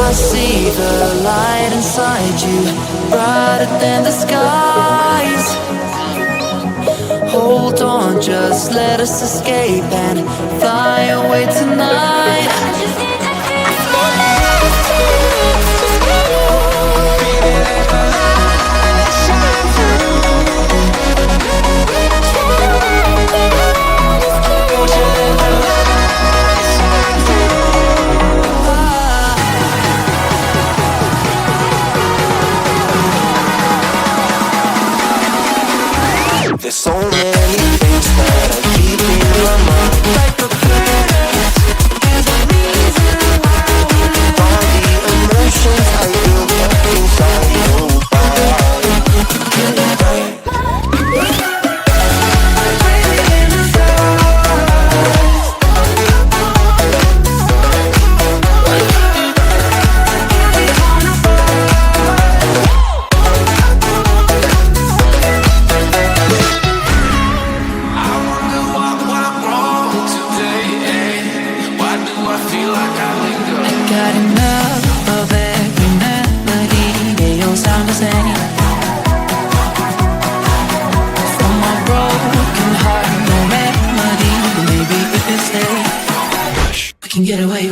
I see the light inside you, brighter than the skies. Hold on, just let us escape and fly away tonight. There's so many things that I keep in my mind, like the past. There's a reason why all the emotions I feel kept inside your body. Got enough of every melody, they all sound the same. From my broken heart, no remedy. Maybe if we stay, we can get away.